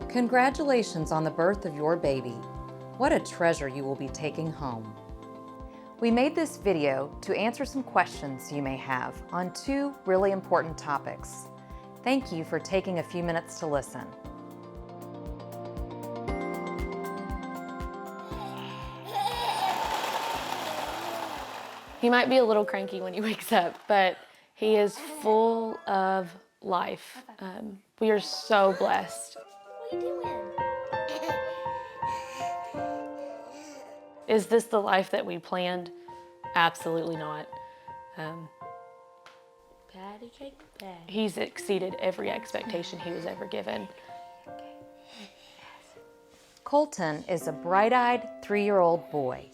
Congratulations on the birth of your baby. What a treasure you will be taking home. We made this video to answer some questions you may have on two really important topics. Thank you for taking a few minutes to listen. He might be a little cranky when he wakes up, but he is full of life. We are so blessed. What are you doing? Is this the life that we planned? Absolutely not. Patty cake, patty. He's exceeded every expectation he was ever given. Colton is a bright-eyed 3-year-old boy,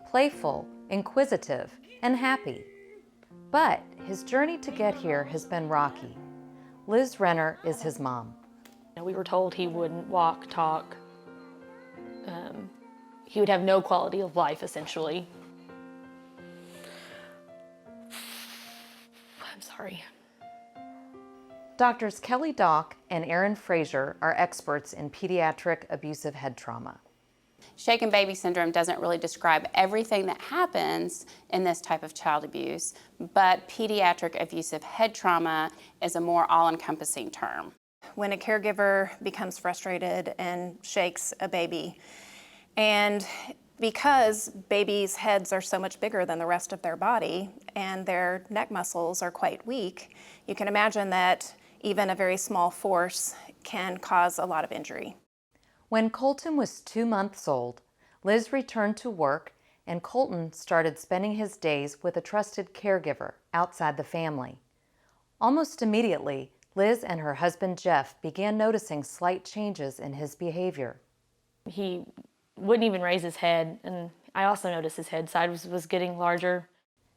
playful, inquisitive, and happy. But his journey to get here has been rocky. Liz Renner is his mom. We were told he wouldn't walk, talk. He would have no quality of life, essentially. I'm sorry. Doctors Kelly Dock and Erin Frazier are experts in pediatric abusive head trauma. Shaken baby syndrome doesn't really describe everything that happens in this type of child abuse, but pediatric abusive head trauma is a more all-encompassing term. When a caregiver becomes frustrated and shakes a baby, and because babies' heads are so much bigger than the rest of their body and their neck muscles are quite weak, you can imagine that even a very small force can cause a lot of injury. When Colton was 2 months old, Liz returned to work and Colton started spending his days with a trusted caregiver outside the family. Almost immediately, Liz and her husband Jeff began noticing slight changes in his behavior. He wouldn't even raise his head, and I also noticed his head size was getting larger.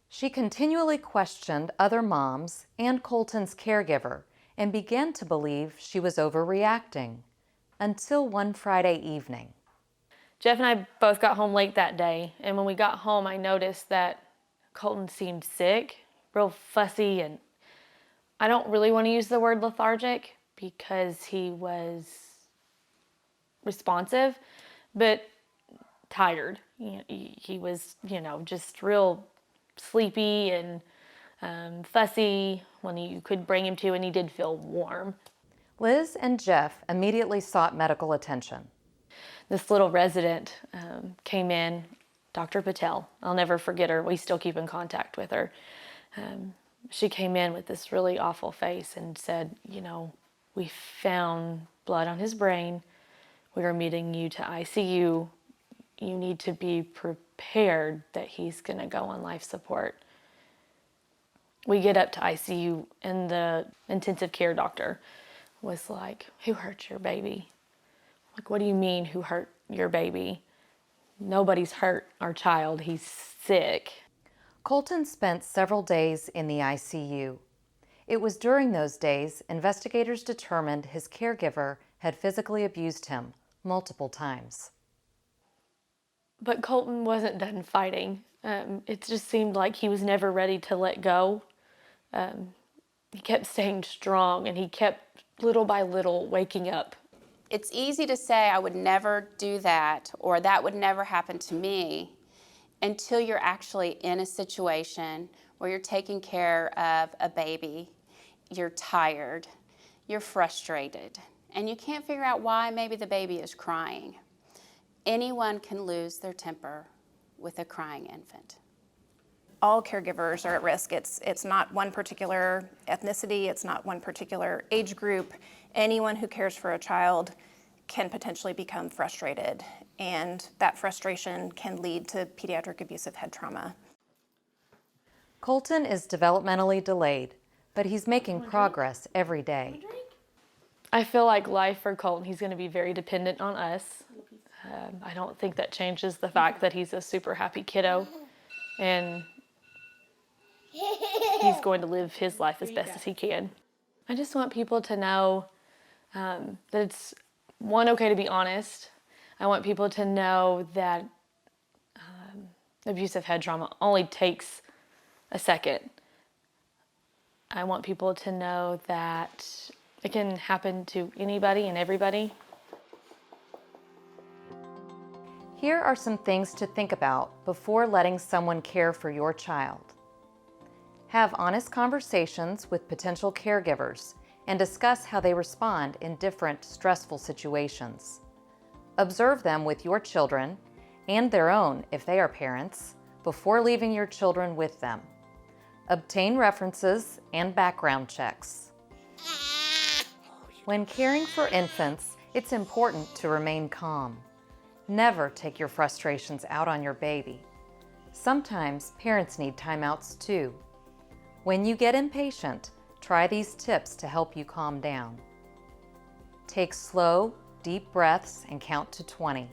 She continually questioned other moms and Colton's caregiver and began to believe she was overreacting, until one Friday evening. Jeff and I both got home late that day, and when we got home, I noticed that Colton seemed sick, real fussy, and I don't really want to use the word lethargic because he was responsive, but tired. He was, just real sleepy and fussy when you could bring him to, and he did feel warm. Liz and Jeff immediately sought medical attention. This little resident came in, Dr. Patel. I'll never forget her. We still keep in contact with her. She came in with this really awful face and said, we found blood on his brain. We are meeting you to ICU. You need to be prepared that he's going to go on life support. We get up to ICU and the intensive care doctor was like, who hurt your baby? Like, what do you mean, who hurt your baby? Nobody's hurt our child, he's sick. Colton spent several days in the ICU. It was during those days investigators determined his caregiver had physically abused him multiple times. But Colton wasn't done fighting. It just seemed like he was never ready to let go. He kept staying strong and he kept little by little waking up. It's easy to say I would never do that or that would never happen to me until you're actually in a situation where you're taking care of a baby, you're tired, you're frustrated, and you can't figure out why maybe the baby is crying. Anyone can lose their temper with a crying infant. All caregivers are at risk. It's not one particular ethnicity, it's not one particular age group. Anyone who cares for a child can potentially become frustrated, and that frustration can lead to pediatric abusive head trauma. Colton is developmentally delayed, but he's making progress every day. I feel like life for Colton, he's going to be very dependent on us. I don't think that changes the fact that he's a super happy kiddo, and he's going to live his life as best as he can. I just want people to know that it's, one, okay to be honest. I want people to know that abusive head trauma only takes a second. I want people to know that it can happen to anybody and everybody. Here are some things to think about before letting someone care for your child. Have honest conversations with potential caregivers and discuss how they respond in different stressful situations. Observe them with your children and their own if they are parents before leaving your children with them. Obtain references and background checks. When caring for infants, it's important to remain calm. Never take your frustrations out on your baby. Sometimes parents need timeouts too. When you get impatient, try these tips to help you calm down. Take slow, deep breaths and count to 20.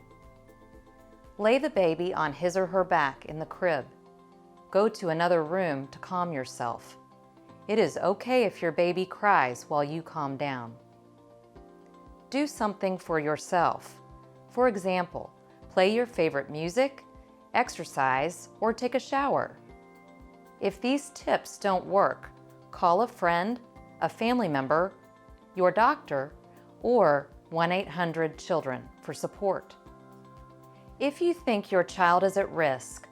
Lay the baby on his or her back in the crib. Go to another room to calm yourself. It is okay if your baby cries while you calm down. Do something for yourself. For example, play your favorite music, exercise, or take a shower. If these tips don't work, call a friend, a family member, your doctor, or 1-800-CHILDREN for support. If you think your child is at risk,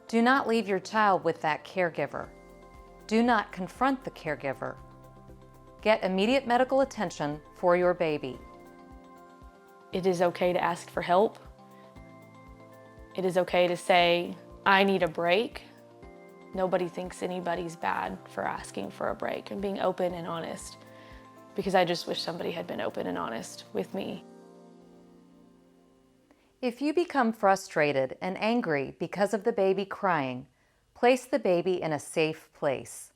do not leave your child with that caregiver. Do not confront the caregiver. Get immediate medical attention for your baby. It is okay to ask for help. It is okay to say, I need a break. Nobody thinks anybody's bad for asking for a break and being open and honest, because I just wish somebody had been open and honest with me. If you become frustrated and angry because of the baby crying, place the baby in a safe place.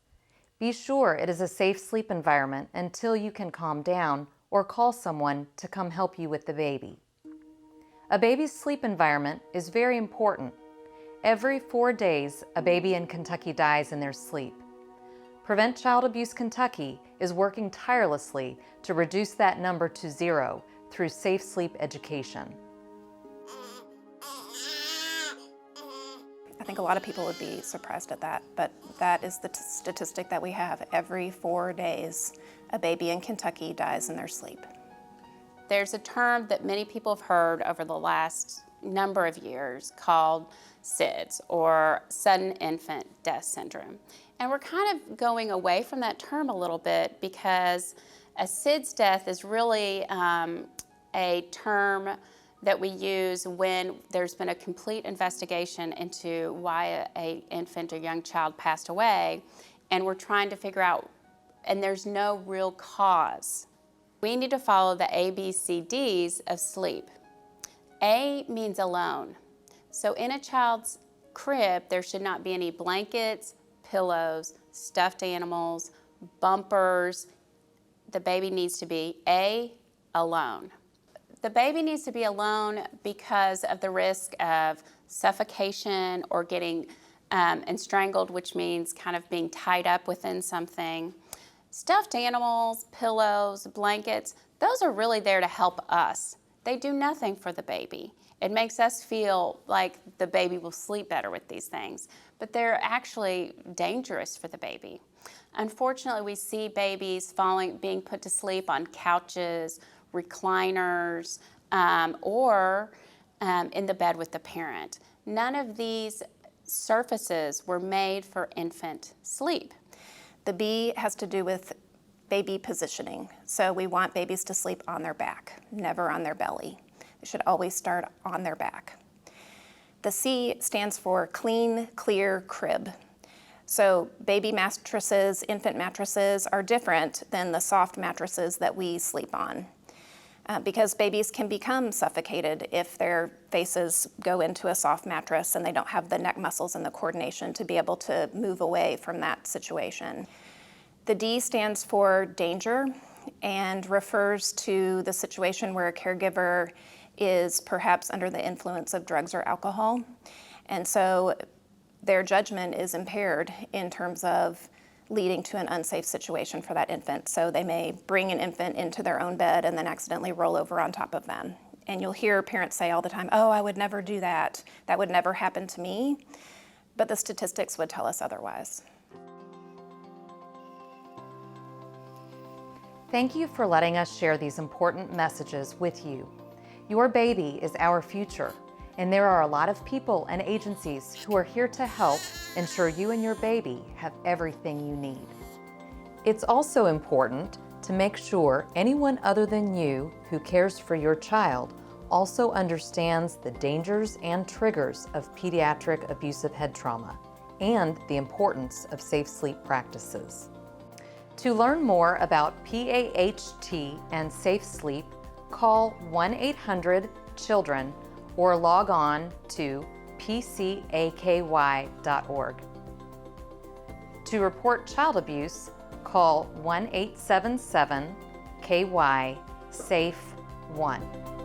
Be sure it is a safe sleep environment until you can calm down or call someone to come help you with the baby. A baby's sleep environment is very important. Every 4 days, a baby in Kentucky dies in their sleep. Prevent Child Abuse Kentucky is working tirelessly to reduce that number to 0 through safe sleep education. I think a lot of people would be surprised at that, but that is the statistic that we have. Every 4 days, a baby in Kentucky dies in their sleep. There's a term that many people have heard over the last number of years called SIDS, or Sudden Infant Death Syndrome. And we're kind of going away from that term a little bit because a SIDS death is really a term that we use when there's been a complete investigation into why an infant or young child passed away, and we're trying to figure out, and there's no real cause. We need to follow the ABCDs of sleep. A means alone. So in a child's crib, there should not be any blankets, pillows, stuffed animals, bumpers. The baby needs to be A, alone. The baby needs to be alone because of the risk of suffocation or getting strangled, which means kind of being tied up within something. Stuffed animals, pillows, blankets, those are really there to help us. They do nothing for the baby. It makes us feel like the baby will sleep better with these things, but they're actually dangerous for the baby. Unfortunately, we see babies being put to sleep on couches, recliners, or in the bed with the parent. None of these surfaces were made for infant sleep. The B has to do with baby positioning. So we want babies to sleep on their back, never on their belly. They should always start on their back. The C stands for clean, clear crib. So baby mattresses, infant mattresses are different than the soft mattresses that we sleep on. Because babies can become suffocated if their faces go into a soft mattress and they don't have the neck muscles and the coordination to be able to move away from that situation. The D stands for danger and refers to the situation where a caregiver is perhaps under the influence of drugs or alcohol. And so their judgment is impaired in terms of leading to an unsafe situation for that infant. So they may bring an infant into their own bed and then accidentally roll over on top of them. And you'll hear parents say all the time, oh, I would never do that. That would never happen to me. But the statistics would tell us otherwise. Thank you for letting us share these important messages with you. Your baby is our future, And there are a lot of people and agencies who are here to help ensure you and your baby have everything you need. It's also important to make sure anyone other than you who cares for your child also understands the dangers and triggers of pediatric abusive head trauma and the importance of safe sleep practices. To learn more about PAHT and safe sleep, call 1-800-CHILDREN or log on to pcaky.org. To report child abuse, call 1-877-KY-SAFE-1.